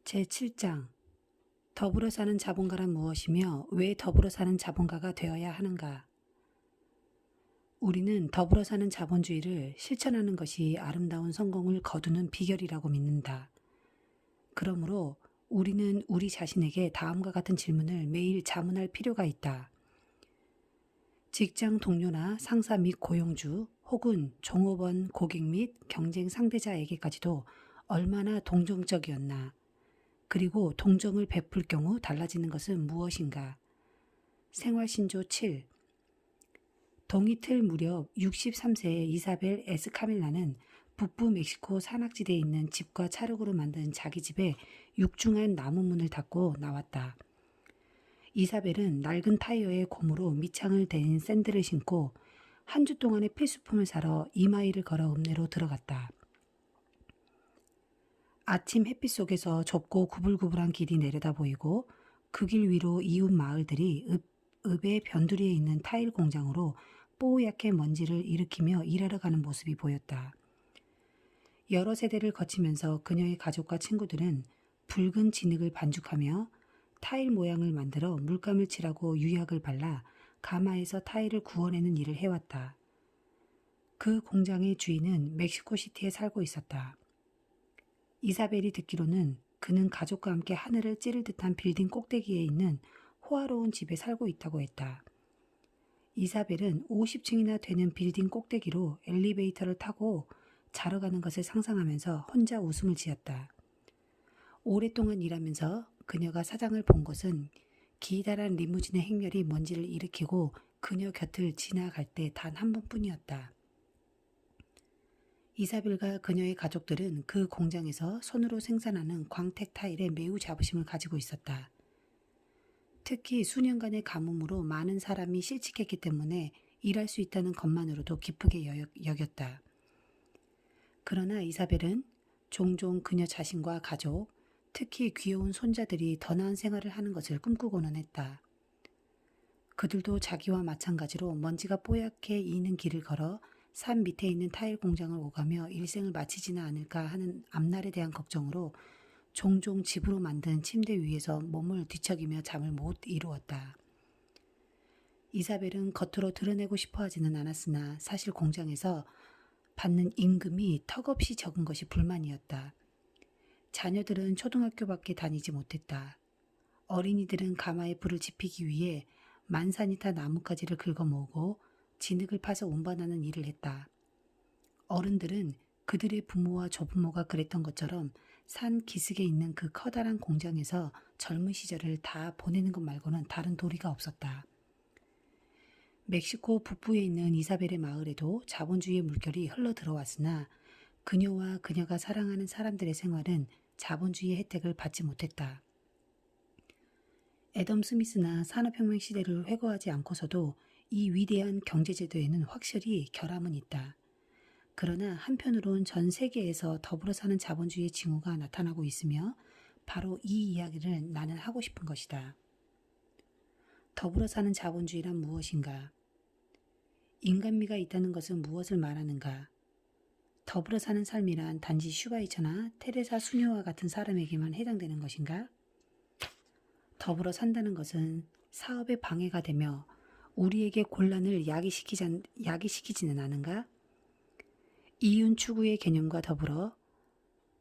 제7장 더불어 사는 자본가란 무엇이며 왜 더불어 사는 자본가가 되어야 하는가? 우리는 더불어 사는 자본주의를 실천하는 것이 아름다운 성공을 거두는 비결이라고 믿는다. 그러므로 우리는 우리 자신에게 다음과 같은 질문을 매일 자문할 필요가 있다. 직장 동료나 상사 및 고용주 혹은 종업원, 고객 및 경쟁 상대자에게까지도 얼마나 동정적이었나? 그리고 동정을 베풀 경우 달라지는 것은 무엇인가? 생활신조 7. 동이틀 무렵 63세의 이사벨 에스카밀라는 북부 멕시코 산악지대에 있는 집과 찰흙으로 만든 자기 집에 육중한 나무 문을 닫고 나왔다. 이사벨은 낡은 타이어에 고무로 밑창을 댄 샌들을 신고 한 주 동안의 필수품을 사러 2마일을 걸어 읍내로 들어갔다. 아침 햇빛 속에서 좁고 구불구불한 길이 내려다 보이고 그 길 위로 이웃 마을들이 읍의 변두리에 있는 타일 공장으로 뽀얗게 먼지를 일으키며 일하러 가는 모습이 보였다. 여러 세대를 거치면서 그녀의 가족과 친구들은 붉은 진흙을 반죽하며 타일 모양을 만들어 물감을 칠하고 유약을 발라 가마에서 타일을 구워내는 일을 해왔다. 그 공장의 주인은 멕시코시티에 살고 있었다. 이사벨이 듣기로는 그는 가족과 함께 하늘을 찌를 듯한 빌딩 꼭대기에 있는 호화로운 집에 살고 있다고 했다. 이사벨은 50층이나 되는 빌딩 꼭대기로 엘리베이터를 타고 자러 가는 것을 상상하면서 혼자 웃음을 지었다. 오랫동안 일하면서 그녀가 사장을 본 것은 기다란 리무진의 행렬이 먼지를 일으키고 그녀 곁을 지나갈 때 단 한 번뿐이었다. 이사벨과 그녀의 가족들은 그 공장에서 손으로 생산하는 광택 타일에 매우 자부심을 가지고 있었다. 특히 수년간의 가뭄으로 많은 사람이 실직했기 때문에 일할 수 있다는 것만으로도 기쁘게 여겼다. 그러나 이사벨은 종종 그녀 자신과 가족, 특히 귀여운 손자들이 더 나은 생활을 하는 것을 꿈꾸고는 했다. 그들도 자기와 마찬가지로 먼지가 뽀얗게 이는 길을 걸어 산 밑에 있는 타일 공장을 오가며 일생을 마치지는 않을까 하는 앞날에 대한 걱정으로 종종 집으로 만든 침대 위에서 몸을 뒤척이며 잠을 못 이루었다. 이사벨은 겉으로 드러내고 싶어 하지는 않았으나 사실 공장에서 받는 임금이 턱없이 적은 것이 불만이었다. 자녀들은 초등학교밖에 다니지 못했다. 어린이들은 가마에 불을 지피기 위해 만사니타 나뭇가지를 긁어 모으고 진흙을 파서 운반하는 일을 했다. 어른들은 그들의 부모와 조부모가 그랬던 것처럼 산 기슭에 있는 그 커다란 공장에서 젊은 시절을 다 보내는 것 말고는 다른 도리가 없었다. 멕시코 북부에 있는 이사벨의 마을에도 자본주의의 물결이 흘러 들어왔으나 그녀와 그녀가 사랑하는 사람들의 생활은 자본주의의 혜택을 받지 못했다. 애덤 스미스나 산업혁명 시대를 회고하지 않고서도 이 위대한 경제제도에는 확실히 결함은 있다. 그러나 한편으론 전 세계에서 더불어 사는 자본주의의 징후가 나타나고 있으며 바로 이 이야기를 나는 하고 싶은 것이다. 더불어 사는 자본주의란 무엇인가? 인간미가 있다는 것은 무엇을 말하는가? 더불어 사는 삶이란 단지 슈바이처나 테레사 수녀와 같은 사람에게만 해당되는 것인가? 더불어 산다는 것은 사업에 방해가 되며 우리에게 곤란을 야기시키지는 않은가? 이윤 추구의 개념과 더불어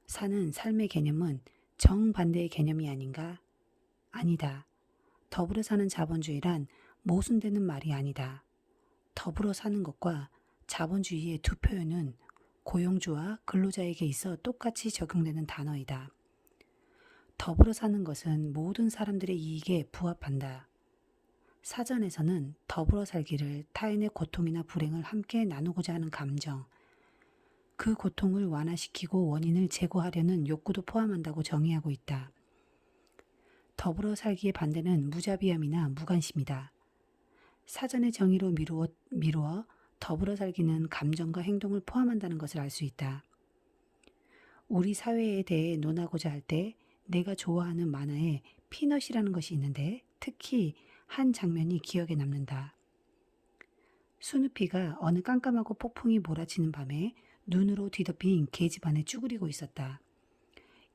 사는 삶의 개념은 정반대의 개념이 아닌가? 아니다. 더불어 사는 자본주의란 모순되는 말이 아니다. 더불어 사는 것과 자본주의의 두 표현은 고용주와 근로자에게 있어 똑같이 적용되는 단어이다. 더불어 사는 것은 모든 사람들의 이익에 부합한다. 사전에서는 더불어 살기를 타인의 고통이나 불행을 함께 나누고자 하는 감정, 그 고통을 완화시키고 원인을 제거하려는 욕구도 포함한다고 정의하고 있다. 더불어 살기의 반대는 무자비함이나 무관심이다. 사전의 정의로 미루어 더불어 살기는 감정과 행동을 포함한다는 것을 알 수 있다. 우리 사회에 대해 논하고자 할 때 내가 좋아하는 만화에 피넛이라는 것이 있는데 특히 한 장면이 기억에 남는다. 스누피가 어느 깜깜하고 폭풍이 몰아치는 밤에 눈으로 뒤덮인 계집안에 쭈그리고 있었다.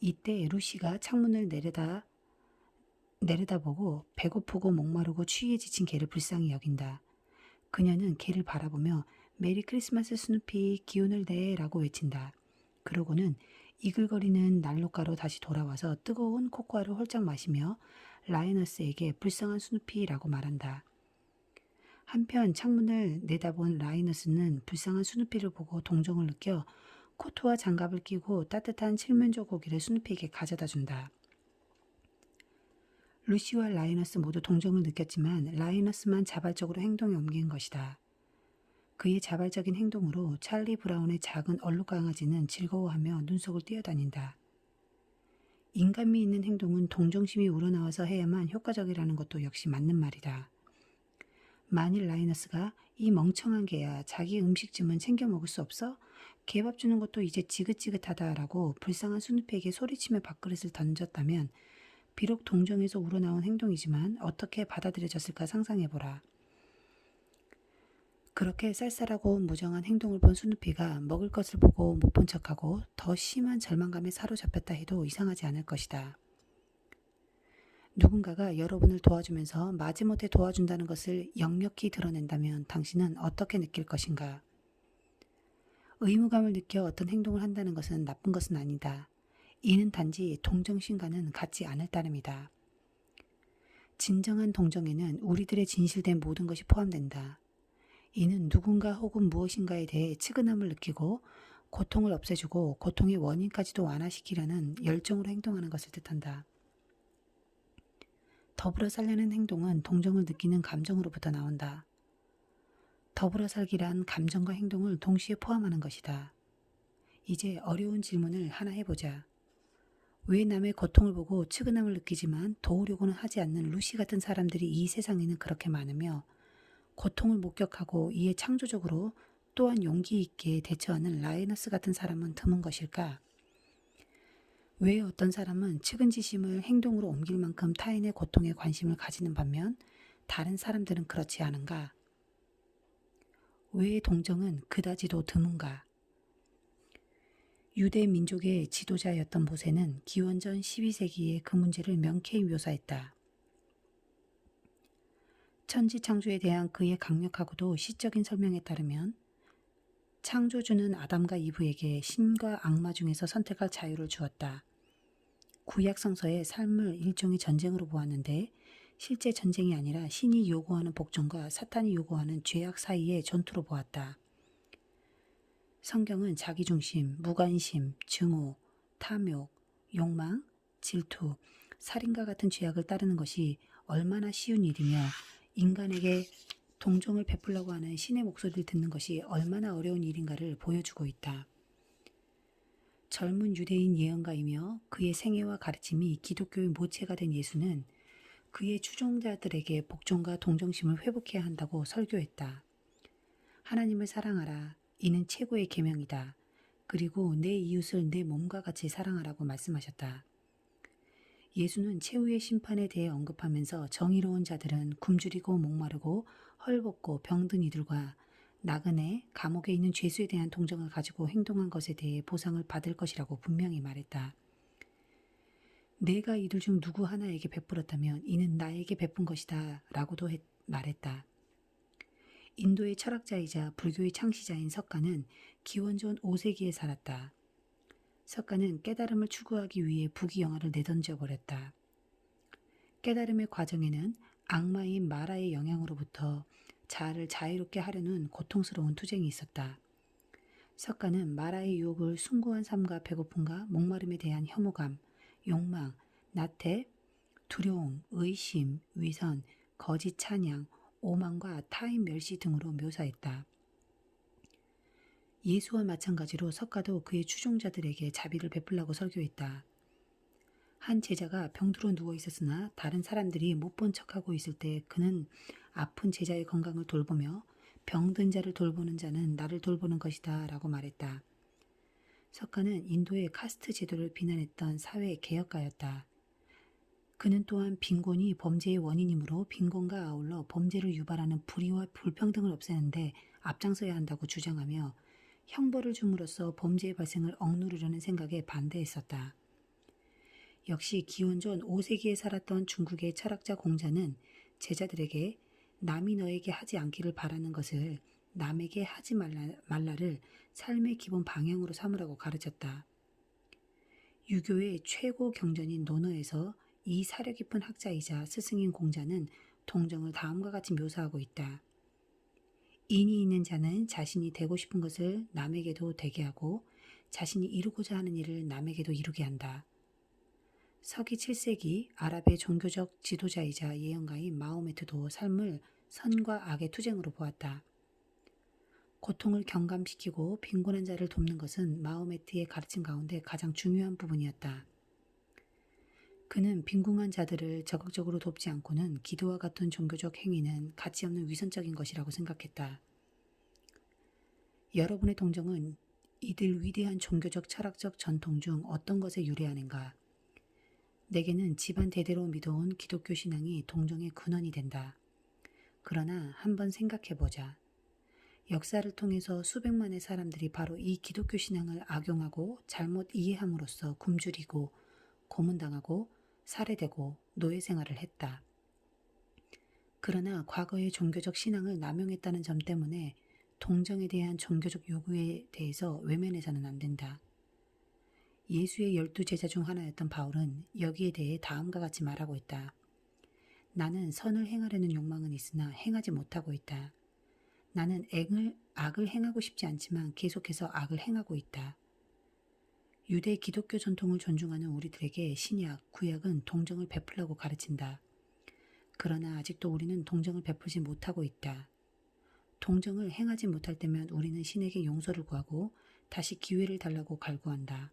이때 루시가 창문을 내려다보고 배고프고 목마르고 추위에 지친 개를 불쌍히 여긴다. 그녀는 개를 바라보며 메리 크리스마스 스누피 기운을 내 라고 외친다. 그러고는 이글거리는 난로가로 다시 돌아와서 뜨거운 코코아를 홀짝 마시며 라이너스에게 불쌍한 스누피라고 말한다. 한편 창문을 내다본 라이너스는 불쌍한 스누피를 보고 동정을 느껴 코트와 장갑을 끼고 따뜻한 칠면조 고기를 스누피에게 가져다 준다. 루시와 라이너스 모두 동정을 느꼈지만 라이너스만 자발적으로 행동에 옮긴 것이다. 그의 자발적인 행동으로 찰리 브라운의 작은 얼룩 강아지는 즐거워하며 눈속을 뛰어다닌다. 인간미 있는 행동은 동정심이 우러나와서 해야만 효과적이라는 것도 역시 맞는 말이다. 만일 라이너스가 이 멍청한 개야 자기 음식쯤은 챙겨 먹을 수 없어? 개밥 주는 것도 이제 지긋지긋하다라고 불쌍한 스누피에게 소리치며 밥그릇을 던졌다면 비록 동정에서 우러나온 행동이지만 어떻게 받아들여졌을까 상상해보라. 그렇게 쌀쌀하고 무정한 행동을 본 스누피가 먹을 것을 보고 못 본 척하고 더 심한 절망감에 사로잡혔다 해도 이상하지 않을 것이다. 누군가가 여러분을 도와주면서 마지못해 도와준다는 것을 역력히 드러낸다면 당신은 어떻게 느낄 것인가? 의무감을 느껴 어떤 행동을 한다는 것은 나쁜 것은 아니다. 이는 단지 동정심과는 같지 않을 따름이다. 진정한 동정에는 우리들의 진실된 모든 것이 포함된다. 이는 누군가 혹은 무엇인가에 대해 측은함을 느끼고 고통을 없애주고 고통의 원인까지도 완화시키려는 열정으로 행동하는 것을 뜻한다. 더불어 살려는 행동은 동정을 느끼는 감정으로부터 나온다. 더불어 살기란 감정과 행동을 동시에 포함하는 것이다. 이제 어려운 질문을 하나 해보자. 왜 남의 고통을 보고 측은함을 느끼지만 도우려고는 하지 않는 루시 같은 사람들이 이 세상에는 그렇게 많으며 고통을 목격하고 이에 창조적으로 또한 용기 있게 대처하는 라이너스 같은 사람은 드문 것일까? 왜 어떤 사람은 측은지심을 행동으로 옮길 만큼 타인의 고통에 관심을 가지는 반면 다른 사람들은 그렇지 않은가? 왜 동정은 그다지도 드문가? 유대 민족의 지도자였던 모세는 기원전 12세기에 그 문제를 명쾌히 묘사했다. 천지창조에 대한 그의 강력하고도 시적인 설명에 따르면 창조주는 아담과 이브에게 신과 악마 중에서 선택할 자유를 주었다. 구약 성서의 삶을 일종의 전쟁으로 보았는데 실제 전쟁이 아니라 신이 요구하는 복종과 사탄이 요구하는 죄악 사이의 전투로 보았다. 성경은 자기중심, 무관심, 증오, 탐욕, 욕망, 질투, 살인과 같은 죄악을 따르는 것이 얼마나 쉬운 일이며 인간에게 동정을 베풀려고 하는 신의 목소리를 듣는 것이 얼마나 어려운 일인가를 보여주고 있다. 젊은 유대인 예언가이며 그의 생애와 가르침이 기독교의 모체가 된 예수는 그의 추종자들에게 복종과 동정심을 회복해야 한다고 설교했다. 하나님을 사랑하라. 이는 최고의 계명이다. 그리고 내 이웃을 내 몸과 같이 사랑하라고 말씀하셨다. 예수는 최후의 심판에 대해 언급하면서 정의로운 자들은 굶주리고 목마르고 헐벗고 병든 이들과 나그네, 감옥에 있는 죄수에 대한 동정을 가지고 행동한 것에 대해 보상을 받을 것이라고 분명히 말했다. 내가 이들 중 누구 하나에게 베풀었다면 이는 나에게 베푼 것이다 라고도 말했다. 인도의 철학자이자 불교의 창시자인 석가는 기원전 5세기에 살았다. 석가는 깨달음을 추구하기 위해 부귀영화를 내던져 버렸다. 깨달음의 과정에는 악마인 마라의 영향으로부터 자아를 자유롭게 하려는 고통스러운 투쟁이 있었다. 석가는 마라의 유혹을 숭고한 삶과 배고픔과 목마름에 대한 혐오감, 욕망, 나태, 두려움, 의심, 위선, 거짓 찬양, 오만과 타인 멸시 등으로 묘사했다. 예수와 마찬가지로 석가도 그의 추종자들에게 자비를 베풀라고 설교했다. 한 제자가 병들어 누워 있었으나 다른 사람들이 못 본 척하고 있을 때 그는 아픈 제자의 건강을 돌보며 병든 자를 돌보는 자는 나를 돌보는 것이다 라고 말했다. 석가는 인도의 카스트 제도를 비난했던 사회 개혁가였다. 그는 또한 빈곤이 범죄의 원인이므로 빈곤과 아울러 범죄를 유발하는 불의와 불평등을 없애는데 앞장서야 한다고 주장하며 형벌을 줌으로써 범죄의 발생을 억누르려는 생각에 반대했었다. 역시 기원전 5세기에 살았던 중국의 철학자 공자는 제자들에게 남이 너에게 하지 않기를 바라는 것을 남에게 하지 말라를 삶의 기본 방향으로 삼으라고 가르쳤다. 유교의 최고 경전인 논어에서 이 사려 깊은 학자이자 스승인 공자는 동정을 다음과 같이 묘사하고 있다. 인이 있는 자는 자신이 되고 싶은 것을 남에게도 되게 하고 자신이 이루고자 하는 일을 남에게도 이루게 한다. 서기 7세기 아랍의 종교적 지도자이자 예언가인 마호메트도 삶을 선과 악의 투쟁으로 보았다. 고통을 경감시키고 빈곤한 자를 돕는 것은 마호메트의 가르침 가운데 가장 중요한 부분이었다. 그는 빈궁한 자들을 적극적으로 돕지 않고는 기도와 같은 종교적 행위는 가치 없는 위선적인 것이라고 생각했다. 여러분의 동정은 이들 위대한 종교적 철학적 전통 중 어떤 것에 유래하는가? 내게는 집안 대대로 믿어온 기독교 신앙이 동정의 근원이 된다. 그러나 한번 생각해보자. 역사를 통해서 수백만의 사람들이 바로 이 기독교 신앙을 악용하고 잘못 이해함으로써 굶주리고 고문당하고 살해되고 노예 생활을 했다. 그러나 과거의 종교적 신앙을 남용했다는 점 때문에 동정에 대한 종교적 요구에 대해서 외면해서는 안 된다. 예수의 12제자 중 하나였던 바울은 여기에 대해 다음과 같이 말하고 있다. 나는 선을 행하려는 욕망은 있으나 행하지 못하고 있다. 나는 악을 행하고 싶지 않지만 계속해서 악을 행하고 있다. 유대 기독교 전통을 존중하는 우리들에게 신약, 구약은 동정을 베풀라고 가르친다. 그러나 아직도 우리는 동정을 베풀지 못하고 있다. 동정을 행하지 못할 때면 우리는 신에게 용서를 구하고 다시 기회를 달라고 갈구한다.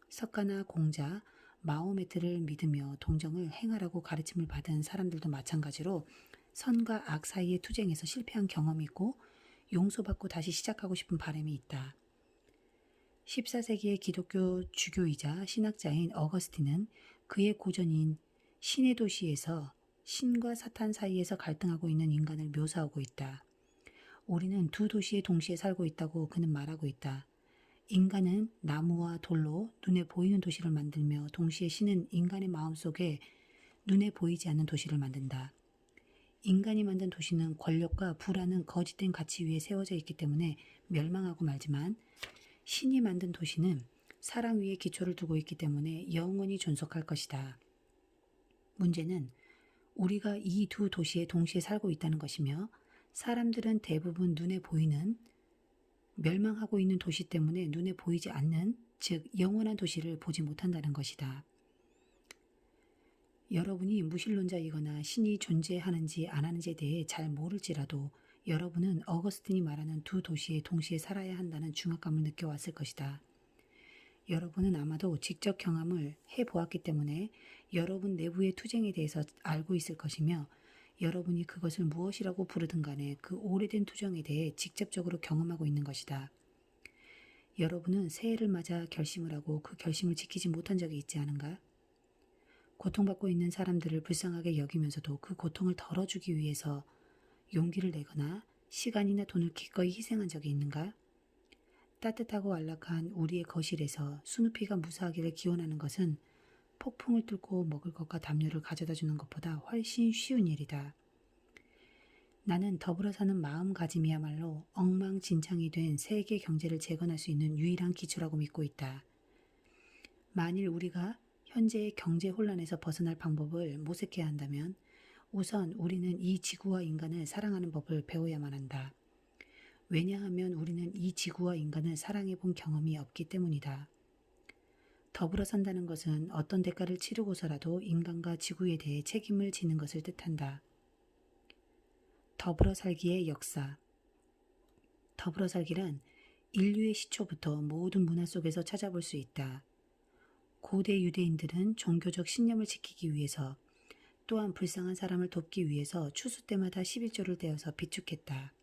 석가나 공자, 마호메트를 믿으며 동정을 행하라고 가르침을 받은 사람들도 마찬가지로 선과 악 사이의 투쟁에서 실패한 경험이 있고 용서받고 다시 시작하고 싶은 바람이 있다. 14세기의 기독교 주교이자 신학자인 어거스틴은 그의 고전인 신의 도시에서 신과 사탄 사이에서 갈등하고 있는 인간을 묘사하고 있다. 우리는 두 도시에 동시에 살고 있다고 그는 말하고 있다. 인간은 나무와 돌로 눈에 보이는 도시를 만들며 동시에 신은 인간의 마음속에 눈에 보이지 않는 도시를 만든다. 인간이 만든 도시는 권력과 부라는 거짓된 가치 위에 세워져 있기 때문에 멸망하고 말지만 신이 만든 도시는 사랑 위에 기초를 두고 있기 때문에 영원히 존속할 것이다. 문제는 우리가 이 두 도시에 동시에 살고 있다는 것이며 사람들은 대부분 눈에 보이는 멸망하고 있는 도시 때문에 눈에 보이지 않는 즉 영원한 도시를 보지 못한다는 것이다. 여러분이 무신론자이거나 신이 존재하는지 안 하는지에 대해 잘 모를지라도 여러분은 어거스틴이 말하는 두 도시에 동시에 살아야 한다는 중압감을 느껴왔을 것이다. 여러분은 아마도 직접 경험을 해보았기 때문에 여러분 내부의 투쟁에 대해서 알고 있을 것이며 여러분이 그것을 무엇이라고 부르든 간에 그 오래된 투쟁에 대해 직접적으로 경험하고 있는 것이다. 여러분은 새해를 맞아 결심을 하고 그 결심을 지키지 못한 적이 있지 않은가? 고통받고 있는 사람들을 불쌍하게 여기면서도 그 고통을 덜어주기 위해서 용기를 내거나 시간이나 돈을 기꺼이 희생한 적이 있는가? 따뜻하고 안락한 우리의 거실에서 스누피가 무사하기를 기원하는 것은 폭풍을 뚫고 먹을 것과 담요를 가져다 주는 것보다 훨씬 쉬운 일이다. 나는 더불어 사는 마음가짐이야말로 엉망진창이 된 세계 경제를 재건할 수 있는 유일한 기초라고 믿고 있다. 만일 우리가 현재의 경제 혼란에서 벗어날 방법을 모색해야 한다면 우선 우리는 이 지구와 인간을 사랑하는 법을 배워야만 한다. 왜냐하면 우리는 이 지구와 인간을 사랑해 본 경험이 없기 때문이다. 더불어 산다는 것은 어떤 대가를 치르고서라도 인간과 지구에 대해 책임을 지는 것을 뜻한다. 더불어 살기의 역사. 더불어 살기란 인류의 시초부터 모든 문화 속에서 찾아볼 수 있다. 고대 유대인들은 종교적 신념을 지키기 위해서 또한 불쌍한 사람을 돕기 위해서 추수 때마다 11조를 떼어서 비축했다.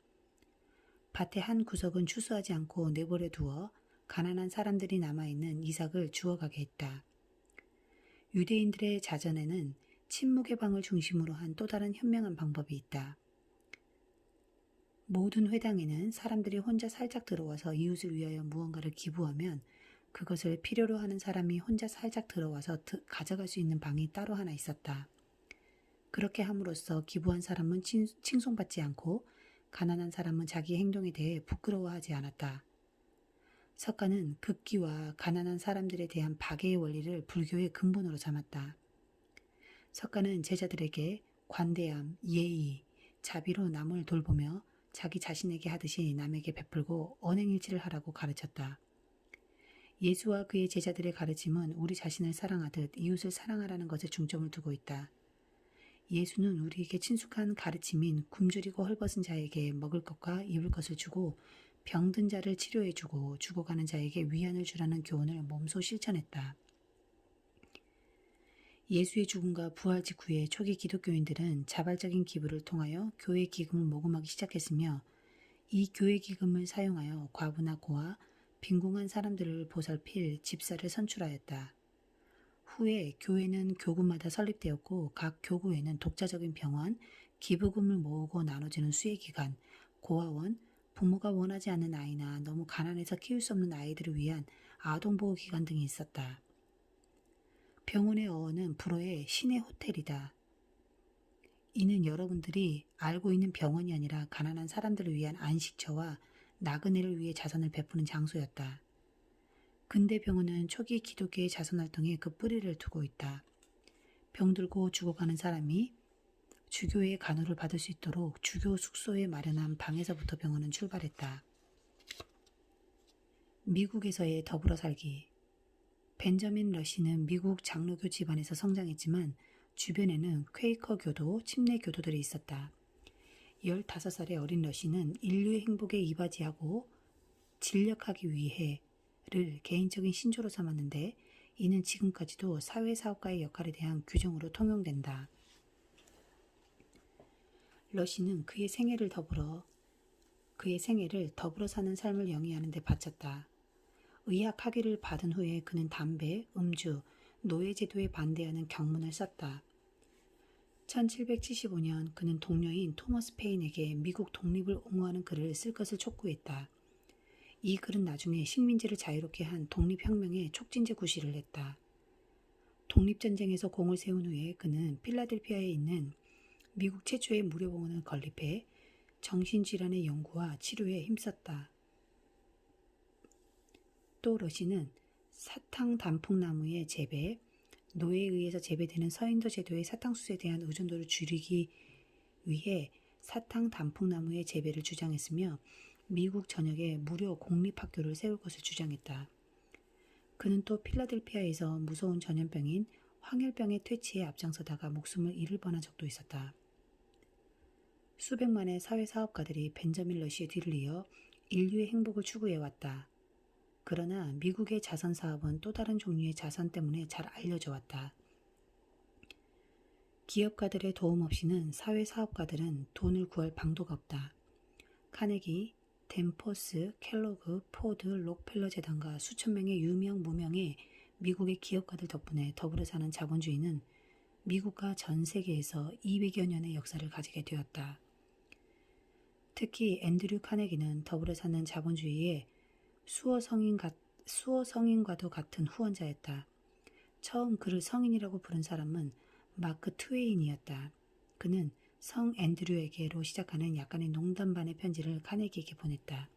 밭의 한 구석은 추수하지 않고 내버려 두어 가난한 사람들이 남아있는 이삭을 주워가게 했다. 유대인들의 자전에는 침묵의 방을 중심으로 한 또 다른 현명한 방법이 있다. 모든 회당에는 사람들이 혼자 살짝 들어와서 이웃을 위하여 무언가를 기부하면 그것을 필요로 하는 사람이 혼자 살짝 들어와서 가져갈 수 있는 방이 따로 하나 있었다. 그렇게 함으로써 기부한 사람은 칭송받지 않고 가난한 사람은 자기 행동에 대해 부끄러워하지 않았다. 석가는 급기와 가난한 사람들에 대한 박애의 원리를 불교의 근본으로 삼았다. 석가는 제자들에게 관대함, 예의, 자비로 남을 돌보며 자기 자신에게 하듯이 남에게 베풀고 언행일치를 하라고 가르쳤다. 예수와 그의 제자들의 가르침은 우리 자신을 사랑하듯 이웃을 사랑하라는 것에 중점을 두고 있다. 예수는 우리에게 친숙한 가르침인 굶주리고 헐벗은 자에게 먹을 것과 입을 것을 주고 병든 자를 치료해주고 죽어가는 자에게 위안을 주라는 교훈을 몸소 실천했다. 예수의 죽음과 부활 직후에 초기 기독교인들은 자발적인 기부를 통하여 교회 기금을 모금하기 시작했으며 이 교회 기금을 사용하여 과부나 고아, 빈궁한 사람들을 보살필 집사를 선출하였다. 후에 교회는 교구마다 설립되었고 각 교구에는 독자적인 병원, 기부금을 모으고 나눠주는 수혜기관, 고아원, 부모가 원하지 않는 아이나 너무 가난해서 키울 수 없는 아이들을 위한 아동보호기관 등이 있었다. 병원의 어원은 불어의 신의 호텔이다. 이는 여러분들이 알고 있는 병원이 아니라 가난한 사람들을 위한 안식처와 나그네를 위해 자선을 베푸는 장소였다. 근대 병원은 초기 기독교의 자선활동에 그 뿌리를 두고 있다. 병들고 죽어가는 사람이 주교의 간호를 받을 수 있도록 주교 숙소에 마련한 방에서부터 병원은 출발했다. 미국에서의 더불어 살기. 벤저민 러시는 미국 장로교 집안에서 성장했지만 주변에는 퀘이커교도, 침례교도들이 있었다. 15살의 어린 러시는 인류의 행복에 이바지하고 진력하기 위해를 개인적인 신조로 삼았는데 이는 지금까지도 사회사업가의 역할에 대한 규정으로 통용된다. 러시는 그의 생애를 더불어 사는 삶을 영위하는 데 바쳤다. 의학 학위를 받은 후에 그는 담배, 음주, 노예제도에 반대하는 경문을 썼다. 1775년 그는 동료인 토머스 페인에게 미국 독립을 옹호하는 글을 쓸 것을 촉구했다. 이 글은 나중에 식민지를 자유롭게 한 독립혁명의 촉진제 구실을 했다. 독립전쟁에서 공을 세운 후에 그는 필라델피아에 있는 미국 최초의 무료병원을 건립해 정신질환의 연구와 치료에 힘썼다. 또 러시는 사탕 단풍나무의 재배, 노예에 의해서 재배되는 서인도 제도의 사탕수수에 대한 의존도를 줄이기 위해 사탕 단풍나무의 재배를 주장했으며 미국 전역에 무료 공립학교를 세울 것을 주장했다. 그는 또 필라델피아에서 무서운 전염병인 황열병의 퇴치에 앞장서다가 목숨을 잃을 뻔한 적도 있었다. 수백만의 사회사업가들이 벤저민 러시의 뒤를 이어 인류의 행복을 추구해왔다. 그러나 미국의 자선 사업은 또 다른 종류의 자선 때문에 잘 알려져 왔다. 기업가들의 도움 없이는 사회사업가들은 돈을 구할 방도가 없다. 카네기, 댄포스, 켈로그, 포드, 록펠러 재단과 수천 명의 유명 무명의 미국의 기업가들 덕분에 더불어 사는 자본주의는 미국과 전 세계에서 200여 년의 역사를 가지게 되었다. 특히 앤드류 카네기는 더불어 사는 자본주의의 수어 성인과도 같은 후원자였다. 처음 그를 성인이라고 부른 사람은 마크 트웨인이었다. 그는 성 앤드류에게로 시작하는 약간의 농담 반의 편지를 카네기에게 보냈다.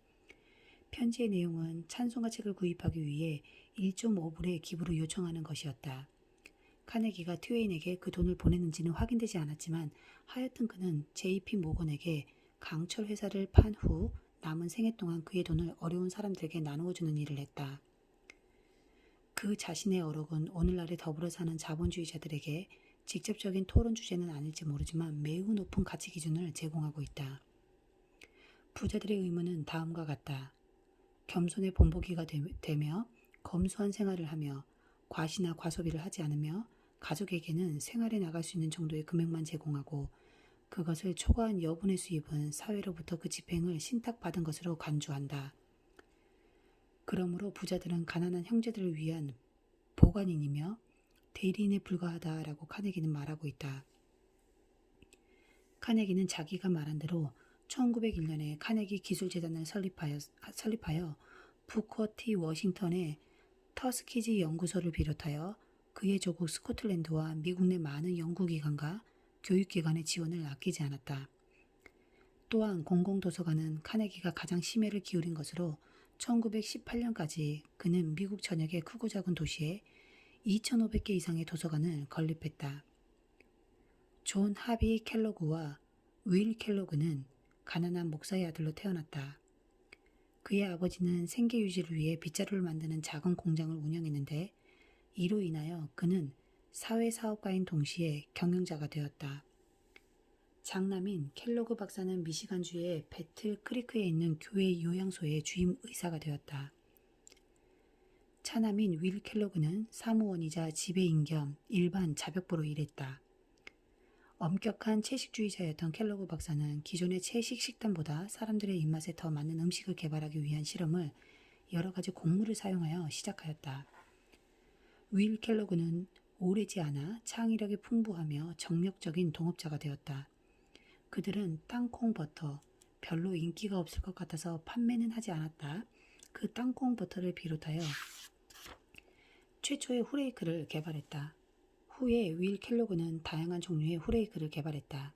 편지의 내용은 찬송가 책을 구입하기 위해 1.5불의 기부를 요청하는 것이었다. 카네기가 트웨인에게 그 돈을 보냈는지는 확인되지 않았지만 하여튼 그는 JP 모건에게 강철 회사를 판 후 남은 생애 동안 그의 돈을 어려운 사람들에게 나누어주는 일을 했다. 그 자신의 어록은 오늘날에 더불어 사는 자본주의자들에게 직접적인 토론 주제는 아닐지 모르지만 매우 높은 가치 기준을 제공하고 있다. 부자들의 의무는 다음과 같다. 겸손의 본보기가 되며 검소한 생활을 하며 과시나 과소비를 하지 않으며 가족에게는 생활에 나갈 수 있는 정도의 금액만 제공하고 그것을 초과한 여분의 수입은 사회로부터 그 집행을 신탁받은 것으로 간주한다. 그러므로 부자들은 가난한 형제들을 위한 보관인이며 대리인에 불과하다라고 카네기는 말하고 있다. 카네기는 자기가 말한 대로 1901년에 카네기 기술재단을 설립하여 부커 T 워싱턴의 터스키지 연구소를 비롯하여 그의 조국 스코틀랜드와 미국 내 많은 연구기관과 교육기관의 지원을 아끼지 않았다. 또한 공공도서관은 카네기가 가장 심혈을 기울인 것으로 1918년까지 그는 미국 전역의 크고 작은 도시에 2,500개 이상의 도서관을 건립했다. 존 하비 켈로그와 윌 켈로그는 가난한 목사의 아들로 태어났다. 그의 아버지는 생계 유지를 위해 빗자루를 만드는 작은 공장을 운영했는데 이로 인하여 그는 사회사업가인 동시에 경영자가 되었다. 장남인 켈로그 박사는 미시간주의 배틀 크리크에 있는 교회 요양소의 주임 의사가 되었다. 차남인 윌 켈로그는 사무원이자 지배인 겸 일반 자벽보로 일했다. 엄격한 채식주의자였던 켈로그 박사는 기존의 채식 식단보다 사람들의 입맛에 더 맞는 음식을 개발하기 위한 실험을 여러 가지 곡물을 사용하여 시작하였다. 윌 켈로그는 오래지 않아 창의력이 풍부하며 정력적인 동업자가 되었다. 그들은 땅콩 버터, 별로 인기가 없을 것 같아서 판매는 하지 않았다. 그 땅콩 버터를 비롯하여 최초의 후레이크를 개발했다. 후에 윌 켈로그는 다양한 종류의 후레이크를 개발했다.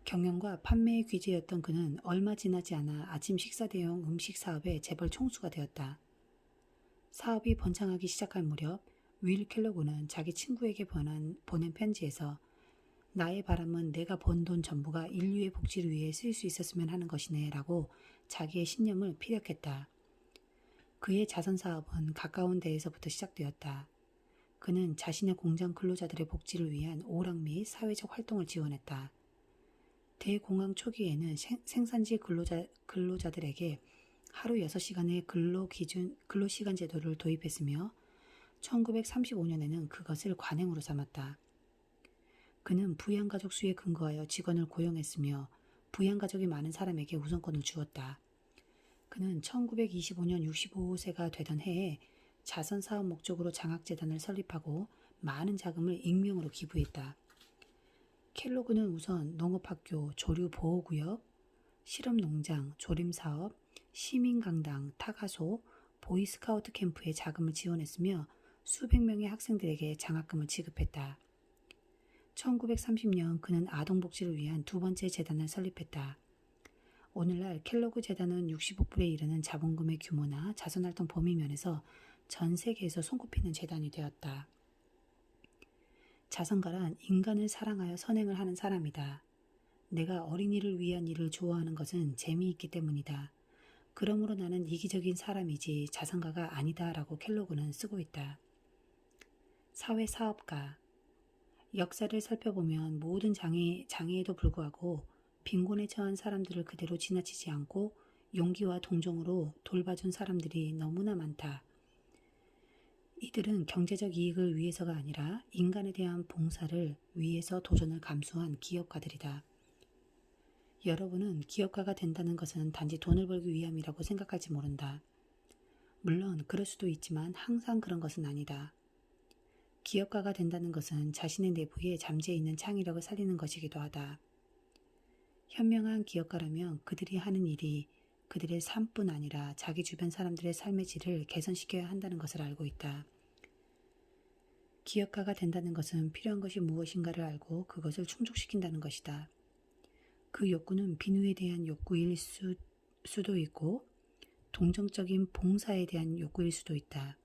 경영과 판매의 귀재였던 그는 얼마 지나지 않아 아침 식사 대용 음식 사업의 재벌 총수가 되었다. 사업이 번창하기 시작할 무렵 윌 켈로그는 자기 친구에게 보낸 편지에서 나의 바람은 내가 번 돈 전부가 인류의 복지를 위해 쓸 수 있었으면 하는 것이네 라고 자기의 신념을 피력했다. 그의 자선 사업은 가까운 데에서부터 시작되었다. 그는 자신의 공장 근로자들의 복지를 위한 오락 및 사회적 활동을 지원했다. 대공황 초기에는 생산지 근로자들에게 하루 6시간의 근로시간 제도를 도입했으며 1935년에는 그것을 관행으로 삼았다. 그는 부양가족 수에 근거하여 직원을 고용했으며 부양가족이 많은 사람에게 우선권을 주었다. 그는 1925년 65세가 되던 해에 자선사업 목적으로 장학재단을 설립하고 많은 자금을 익명으로 기부했다. 켈로그는 우선 농업학교, 조류보호구역, 실험농장, 조림사업, 시민강당, 타가소, 보이스카우트 캠프에 자금을 지원했으며 수백 명의 학생들에게 장학금을 지급했다. 1930년 그는 아동복지를 위한 두 번째 재단을 설립했다. 오늘날 켈로그 재단은 60억 불에 이르는 자본금의 규모나 자선활동 범위 면에서 전 세계에서 손꼽히는 재단이 되었다. 자선가란 인간을 사랑하여 선행을 하는 사람이다. 내가 어린이를 위한 일을 좋아하는 것은 재미있기 때문이다. 그러므로 나는 이기적인 사람이지 자선가가 아니다 라고 켈로그는 쓰고 있다. 사회사업가. 역사를 살펴보면 모든 장애에도 불구하고 빈곤에 처한 사람들을 그대로 지나치지 않고 용기와 동정으로 돌봐준 사람들이 너무나 많다. 이들은 경제적 이익을 위해서가 아니라 인간에 대한 봉사를 위해서 도전을 감수한 기업가들이다. 여러분은 기업가가 된다는 것은 단지 돈을 벌기 위함이라고 생각할지 모른다. 물론 그럴 수도 있지만 항상 그런 것은 아니다. 기업가가 된다는 것은 자신의 내부에 잠재해 있는 창의력을 살리는 것이기도 하다. 현명한 기업가라면 그들이 하는 일이 그들의 삶뿐 아니라 자기 주변 사람들의 삶의 질을 개선시켜야 한다는 것을 알고 있다. 기업가가 된다는 것은 필요한 것이 무엇인가를 알고 그것을 충족시킨다는 것이다. 그 욕구는 비누에 대한 욕구일 수도 있고 동정적인 봉사에 대한 욕구일 수도 있다.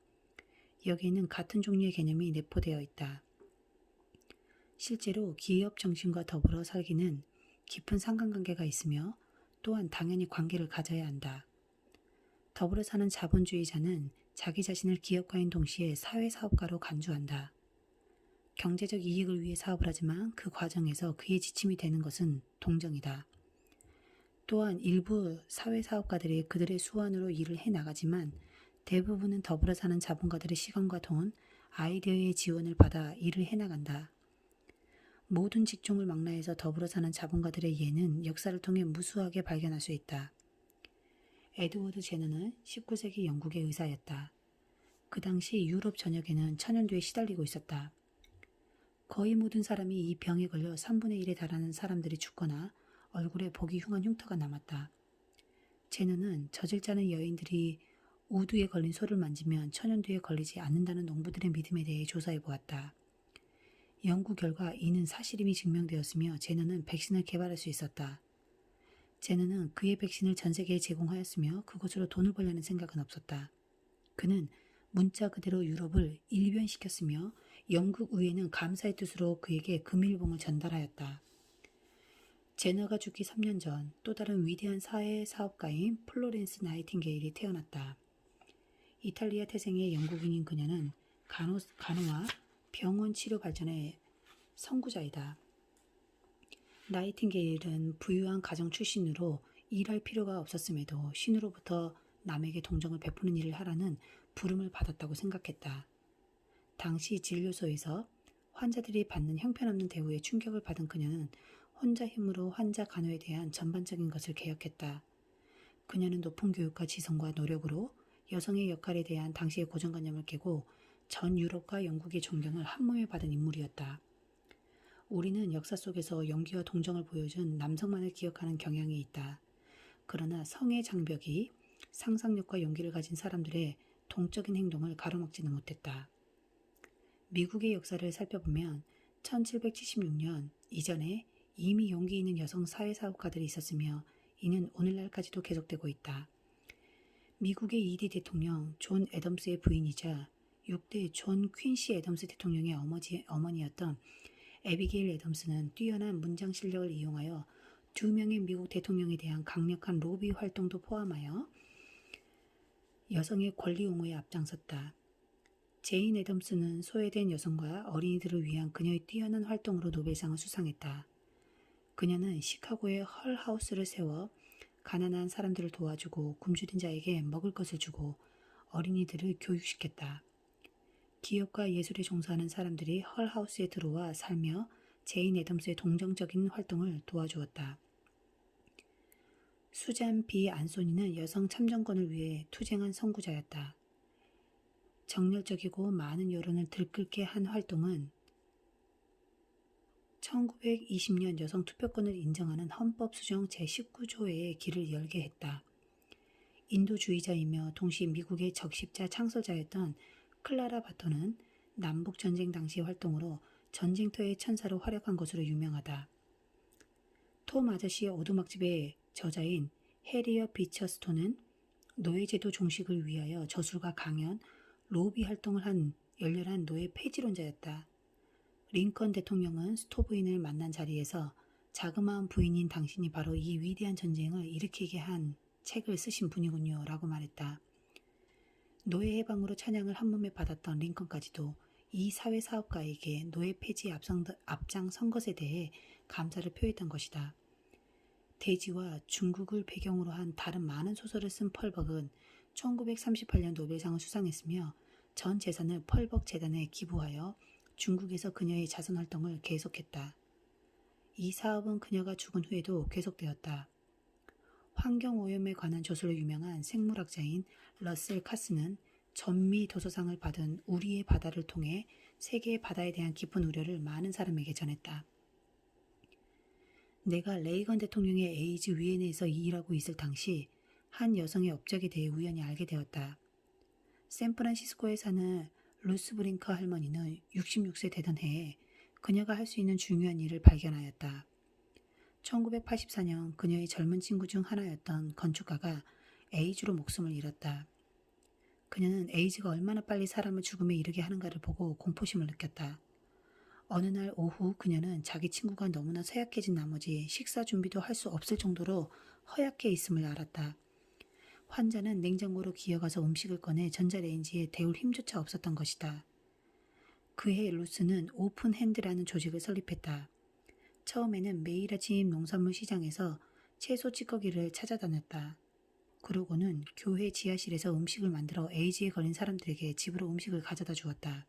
여기에는 같은 종류의 개념이 내포되어 있다. 실제로 기업 정신과 더불어 살기는 깊은 상관관계가 있으며 또한 당연히 관계를 가져야 한다. 더불어 사는 자본주의자는 자기 자신을 기업가인 동시에 사회사업가로 간주한다. 경제적 이익을 위해 사업을 하지만 그 과정에서 그의 지침이 되는 것은 동정이다. 또한 일부 사회사업가들이 그들의 수완으로 일을 해나가지만 대부분은 더불어 사는 자본가들의 시간과 돈, 아이디어의 지원을 받아 일을 해나간다. 모든 직종을 망라해서 더불어 사는 자본가들의 예는 역사를 통해 무수하게 발견할 수 있다. 에드워드 제너는 19세기 영국의 의사였다. 그 당시 유럽 전역에는 천연두에 시달리고 있었다. 거의 모든 사람이 이 병에 걸려 3분의 1에 달하는 사람들이 죽거나 얼굴에 보기 흉한 흉터가 남았다. 제너는 젖을 짜는 여인들이 우두에 걸린 소를 만지면 천연두에 걸리지 않는다는 농부들의 믿음에 대해 조사해 보았다. 연구 결과 이는 사실임이 증명되었으며 제너는 백신을 개발할 수 있었다. 제너는 그의 백신을 전 세계에 제공하였으며 그것으로 돈을 벌려는 생각은 없었다. 그는 문자 그대로 유럽을 일변시켰으며 영국 의회는 감사의 뜻으로 그에게 금일봉을 전달하였다. 제너가 죽기 3년 전 또 다른 위대한 사회사업가인 플로렌스 나이팅게일이 태어났다. 이탈리아 태생의 영국인인 그녀는 간호와 병원 치료 발전의 선구자이다. 나이팅게일은 부유한 가정 출신으로 일할 필요가 없었음에도 신으로부터 남에게 동정을 베푸는 일을 하라는 부름을 받았다고 생각했다. 당시 진료소에서 환자들이 받는 형편없는 대우에 충격을 받은 그녀는 혼자 힘으로 환자 간호에 대한 전반적인 것을 개혁했다. 그녀는 높은 교육과 지성과 노력으로 여성의 역할에 대한 당시의 고정관념을 깨고 전 유럽과 영국의 존경을 한몸에 받은 인물이었다. 우리는 역사 속에서 연기와 동정을 보여준 남성만을 기억하는 경향이 있다. 그러나 성의 장벽이 상상력과 용기를 가진 사람들의 동적인 행동을 가로막지는 못했다. 미국의 역사를 살펴보면 1776년 이전에 이미 용기 있는 여성 사회사업가들이 있었으며 이는 오늘날까지도 계속되고 있다. 미국의 2대 대통령 존 애덤스의 부인이자 6대 존 퀸시 애덤스 대통령의 어머니였던 에비게일 애덤스는 뛰어난 문장 실력을 이용하여 2명의 미국 대통령에 대한 강력한 로비 활동도 포함하여 여성의 권리 옹호에 앞장섰다. 제인 애덤스는 소외된 여성과 어린이들을 위한 그녀의 뛰어난 활동으로 노벨상을 수상했다. 그녀는 시카고에 헐하우스를 세워 가난한 사람들을 도와주고 굶주린 자에게 먹을 것을 주고 어린이들을 교육시켰다. 기업과 예술에 종사하는 사람들이 헐하우스에 들어와 살며 제인 애덤스의 동정적인 활동을 도와주었다. 수잔 B. 안소니는 여성 참정권을 위해 투쟁한 선구자였다. 정열적이고 많은 여론을 들끓게 한 활동은 1920년 여성 투표권을 인정하는 헌법 수정 제19조의 길을 열게 했다. 인도주의자이며 동시에 미국의 적십자 창설자였던 클라라 바토는 남북전쟁 당시 활동으로 전쟁터의 천사로 활약한 것으로 유명하다. 톰 아저씨의 오두막집의 저자인 해리어 비처 스톤은 노예제도 종식을 위하여 저술과 강연, 로비 활동을 한 열렬한 노예 폐지론자였다. 링컨 대통령은 스토 부인을 만난 자리에서 자그마한 부인인 당신이 바로 이 위대한 전쟁을 일으키게 한 책을 쓰신 분이군요 라고 말했다. 노예 해방으로 찬양을 한몸에 받았던 링컨까지도 이 사회사업가에게 노예 폐지 앞장선 것에 대해 감사를 표했던 것이다. 대지와 중국을 배경으로 한 다른 많은 소설을 쓴 펄벅은 1938년 노벨상을 수상했으며 전 재산을 펄벅 재단에 기부하여 중국에서 그녀의 자선 활동을 계속했다. 이 사업은 그녀가 죽은 후에도 계속되었다. 환경오염에 관한 저술로 유명한 생물학자인 러셀 카스는 전미 도서상을 받은 우리의 바다를 통해 세계의 바다에 대한 깊은 우려를 많은 사람에게 전했다. 내가 레이건 대통령의 에이즈 위원회에서 일하고 있을 당시 한 여성의 업적에 대해 우연히 알게 되었다. 샌프란시스코에 사는 루스 브링커 할머니는 66세 되던 해에 그녀가 할 수 있는 중요한 일을 발견하였다. 1984년 그녀의 젊은 친구 중 하나였던 건축가가 에이즈로 목숨을 잃었다. 그녀는 에이즈가 얼마나 빨리 사람을 죽음에 이르게 하는가를 보고 공포심을 느꼈다. 어느 날 오후 그녀는 자기 친구가 너무나 쇠약해진 나머지 식사 준비도 할 수 없을 정도로 허약해 있음을 알았다. 환자는 냉장고로 기어가서 음식을 꺼내 전자레인지에 데울 힘조차 없었던 것이다. 그해 루스는 오픈 핸드라는 조직을 설립했다. 처음에는 매일 아침 농산물 시장에서 채소 찌꺼기를 찾아다녔다. 그러고는 교회 지하실에서 음식을 만들어 에이즈에 걸린 사람들에게 집으로 음식을 가져다 주었다.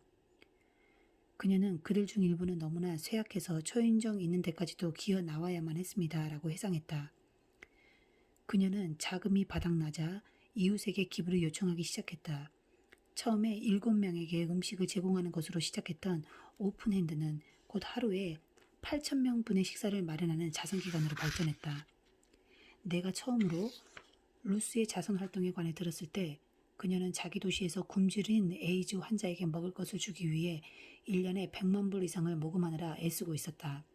그녀는 그들 중 일부는 너무나 쇠약해서 초인종 있는 데까지도 기어 나와야만 했습니다. 라고 해상했다. 그녀는 자금이 바닥나자 이웃에게 기부를 요청하기 시작했다. 처음에 7명에게 음식을 제공하는 것으로 시작했던 오픈핸드는 곧 하루에 8,000명분의 식사를 마련하는 자선기관으로 발전했다. 내가 처음으로 루스의 자선활동에 관해 들었을 때 그녀는 자기 도시에서 굶주린 에이즈 환자에게 먹을 것을 주기 위해 1년에 100만 불 이상을 모금하느라 애쓰고 있었다.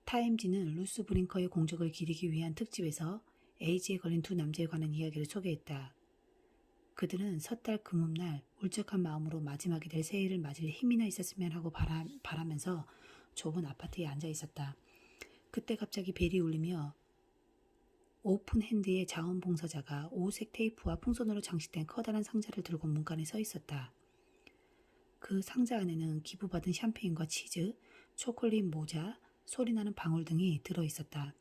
타임지는 루스 브링커의 공적을 기리기 위한 특집에서 에이즈에 걸린 두 남자에 관한 이야기를 소개했다. 그들은 섣달 금음날 울적한 마음으로 마지막이 될 새해를 맞을 힘이나 있었으면 하고 바라면서 좁은 아파트에 앉아 있었다. 그때 갑자기 벨이 울리며 오픈 핸드의 자원봉사자가 오색 테이프와 풍선으로 장식된 커다란 상자를 들고 문간에 서 있었다. 그 상자 안에는 기부받은 샴페인과 치즈, 초콜릿 모자, 소리나는 방울 등이 들어있었다.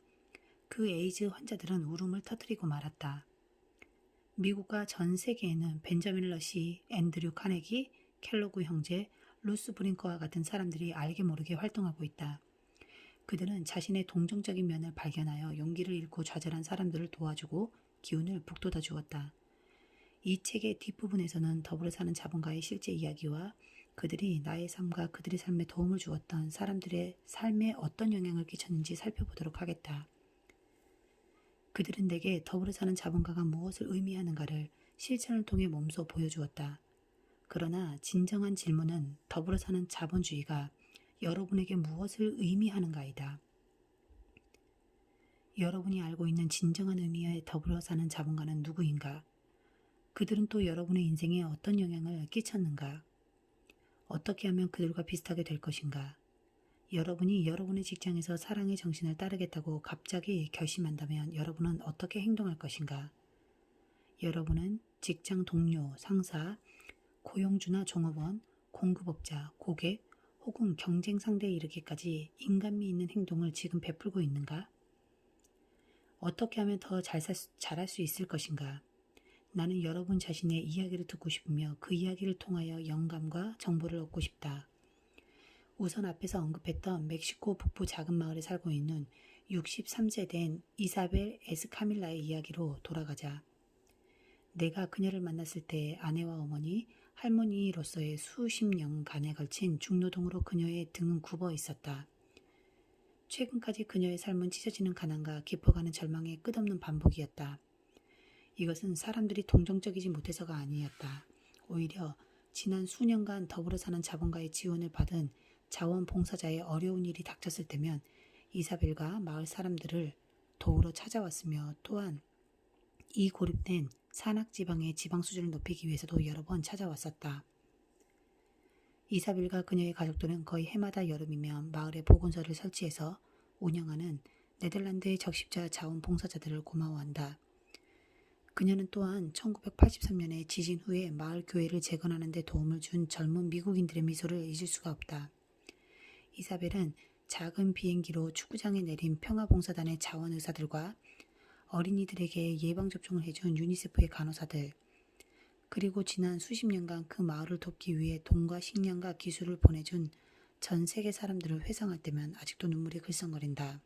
그 에이즈 환자들은 울음을 터뜨리고 말았다. 미국과 전 세계에는 벤저민 러시, 앤드류 카네기, 켈로그 형제, 루스 브링커와 같은 사람들이 알게 모르게 활동하고 있다. 그들은 자신의 동정적인 면을 발견하여 용기를 잃고 좌절한 사람들을 도와주고 기운을 북돋아 주었다. 이 책의 뒷부분에서는 더불어 사는 자본가의 실제 이야기와 그들이 나의 삶과 그들의 삶에 도움을 주었던 사람들의 삶에 어떤 영향을 끼쳤는지 살펴보도록 하겠다. 그들은 내게 더불어 사는 자본가가 무엇을 의미하는가를 실천을 통해 몸소 보여주었다. 그러나 진정한 질문은 더불어 사는 자본주의가 여러분에게 무엇을 의미하는가이다. 여러분이 알고 있는 진정한 의미의 더불어 사는 자본가는 누구인가? 그들은 또 여러분의 인생에 어떤 영향을 끼쳤는가? 어떻게 하면 그들과 비슷하게 될 것인가? 여러분이 여러분의 직장에서 사랑의 정신을 따르겠다고 갑자기 결심한다면 여러분은 어떻게 행동할 것인가? 여러분은 직장 동료, 상사, 고용주나 종업원, 공급업자, 고객 혹은 경쟁 상대에 이르기까지 인간미 있는 행동을 지금 베풀고 있는가? 어떻게 하면 더 잘할 수 있을 것인가? 나는 여러분 자신의 이야기를 듣고 싶으며 그 이야기를 통하여 영감과 정보를 얻고 싶다. 우선 앞에서 언급했던 멕시코 북부 작은 마을에 살고 있는 63세 된 이사벨 에스카밀라의 이야기로 돌아가자. 내가 그녀를 만났을 때 아내와 어머니, 할머니로서의 수십 년간에 걸친 중노동으로 그녀의 등은 굽어 있었다. 최근까지 그녀의 삶은 찢어지는 가난과 깊어가는 절망의 끝없는 반복이었다. 이것은 사람들이 동정적이지 못해서가 아니었다. 오히려 지난 수년간 더불어 사는 자본가의 지원을 받은 자원봉사자의 어려운 일이 닥쳤을 때면 이사벨과 마을 사람들을 도우러 찾아왔으며 또한 이 고립된 산악지방의 지방 수준을 높이기 위해서도 여러 번 찾아왔었다. 이사벨과 그녀의 가족들은 거의 해마다 여름이면 마을에 보건소를 설치해서 운영하는 네덜란드의 적십자 자원봉사자들을 고마워한다. 그녀는 또한 1983년에 지진 후에 마을 교회를 재건하는 데 도움을 준 젊은 미국인들의 미소를 잊을 수가 없다. 이사벨은 작은 비행기로 축구장에 내린 평화봉사단의 자원의사들과 어린이들에게 예방접종을 해준 유니세프의 간호사들, 그리고 지난 수십 년간 그 마을을 돕기 위해 돈과 식량과 기술을 보내준 전 세계 사람들을 회상할 때면 아직도 눈물이 글썽거린다.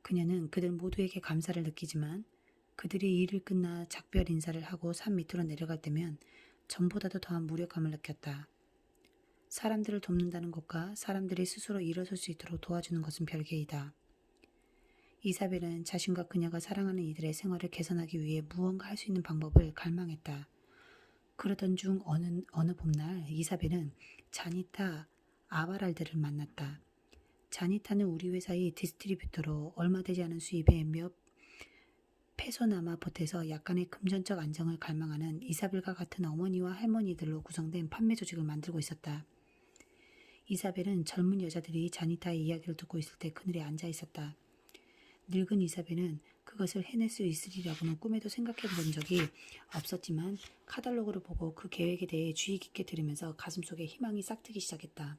그녀는 그들 모두에게 감사를 느끼지만 그들이 일을 끝나 작별 인사를 하고 산 밑으로 내려갈 때면 전보다도 더한 무력감을 느꼈다. 사람들을 돕는다는 것과 사람들이 스스로 일어설 수 있도록 도와주는 것은 별개이다. 이사벨은 자신과 그녀가 사랑하는 이들의 생활을 개선하기 위해 무언가 할 수 있는 방법을 갈망했다. 그러던 중 어느 봄날 이사벨은 자니타 아바랄드를 만났다. 자니타는 우리 회사의 디스트리뷰터로 얼마 되지 않은 수입에 몇 페소나마 보태서 약간의 금전적 안정을 갈망하는 이사벨과 같은 어머니와 할머니들로 구성된 판매 조직을 만들고 있었다. 이사벨은 젊은 여자들이 자니타의 이야기를 듣고 있을 때 그늘에 앉아 있었다. 늙은 이사벨은 그것을 해낼 수 있으리라고는 꿈에도 생각해 본 적이 없었지만 카탈로그를 보고 그 계획에 대해 주의 깊게 들으면서 가슴속에 희망이 싹트기 시작했다.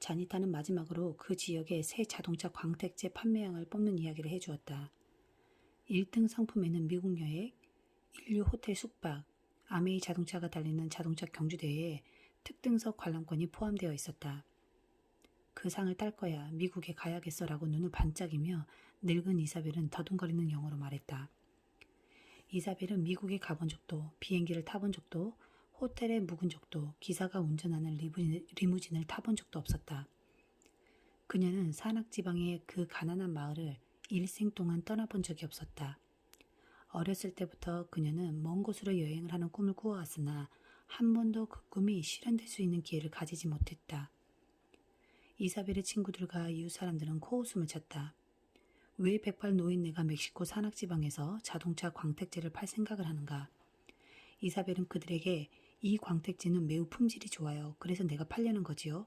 자니타는 마지막으로 그 지역의 새 자동차 광택제 판매량을 뽑는 이야기를 해주었다. 1등 상품에는 미국 여행, 인류 호텔 숙박, 아메이 자동차가 달리는 자동차 경주대회에 특등석 관람권이 포함되어 있었다. 그 상을 딸 거야. 미국에 가야겠어라고 눈을 반짝이며 늙은 이사벨은 더듬거리는 영어로 말했다. 이사벨은 미국에 가본 적도, 비행기를 타본 적도, 호텔에 묵은 적도, 기사가 운전하는 리무진을 타본 적도 없었다. 그녀는 산악지방의 그 가난한 마을을 일생 동안 떠나본 적이 없었다. 어렸을 때부터 그녀는 먼 곳으로 여행을 하는 꿈을 꾸어왔으나 한 번도 그 꿈이 실현될 수 있는 기회를 가지지 못했다. 이사벨의 친구들과 이웃 사람들은 코웃음을 쳤다. 왜 108 노인네가 멕시코 산악지방에서 자동차 광택제를 팔 생각을 하는가? 이사벨은 그들에게 이 광택제는 매우 품질이 좋아요. 그래서 내가 팔려는 거지요.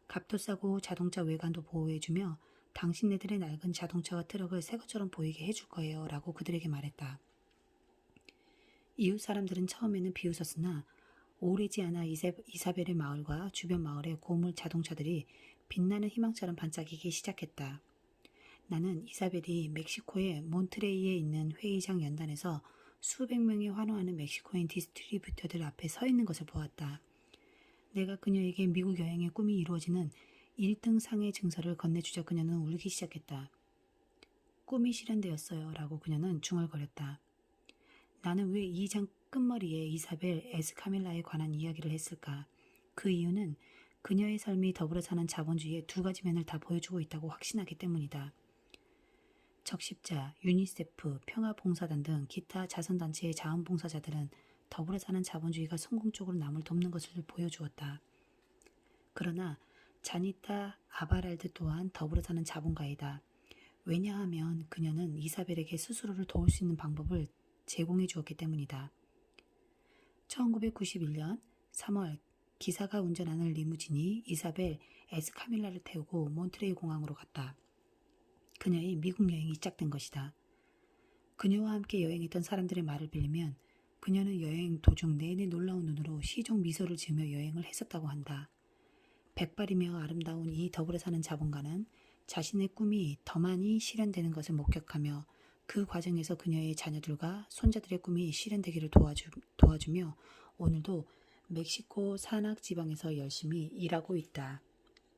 값도 싸고 자동차 외관도 보호해주며 당신네들의 낡은 자동차와 트럭을 새 것처럼 보이게 해줄 거예요. 라고 그들에게 말했다. 이웃 사람들은 처음에는 비웃었으나 오래지 않아 이사벨의 마을과 주변 마을의 고물 자동차들이 빛나는 희망처럼 반짝이기 시작했다. 나는 이사벨이 멕시코의 몬트레이에 있는 회의장 연단에서 수백 명이 환호하는 멕시코인 디스트리뷰터들 앞에 서 있는 것을 보았다. 내가 그녀에게 미국 여행의 꿈이 이루어지는 1등 상의 증서를 건네주자 그녀는 울기 시작했다. 꿈이 실현되었어요. 라고 그녀는 중얼거렸다. 나는 왜 이 장 끝머리에 이사벨 에스카밀라에 관한 이야기를 했을까? 그 이유는 그녀의 삶이 더불어 사는 자본주의의 두 가지 면을 다 보여주고 있다고 확신하기 때문이다. 적십자, 유니세프, 평화봉사단 등 기타 자선단체의 자원봉사자들은 더불어 사는 자본주의가 성공적으로 남을 돕는 것을 보여주었다. 그러나 자니타 아바랄드 또한 더불어 사는 자본가이다. 왜냐하면 그녀는 이사벨에게 스스로를 도울 수 있는 방법을 제공해 주었기 때문이다. 1991년 3월 기사가 운전하는 리무진이 이사벨 에스카밀라를 태우고 몬트레이 공항으로 갔다. 그녀의 미국 여행이 시작된 것이다. 그녀와 함께 여행했던 사람들의 말을 빌리면 그녀는 여행 도중 내내 놀라운 눈으로 시종 미소를 지으며 여행을 했었다고 한다. 백발이며 아름다운 이 더불어 사는 자본가는 자신의 꿈이 더 많이 실현되는 것을 목격하며 그 과정에서 그녀의 자녀들과 손자들의 꿈이 실현되기를 도와주며 오늘도 멕시코 산악 지방에서 열심히 일하고 있다.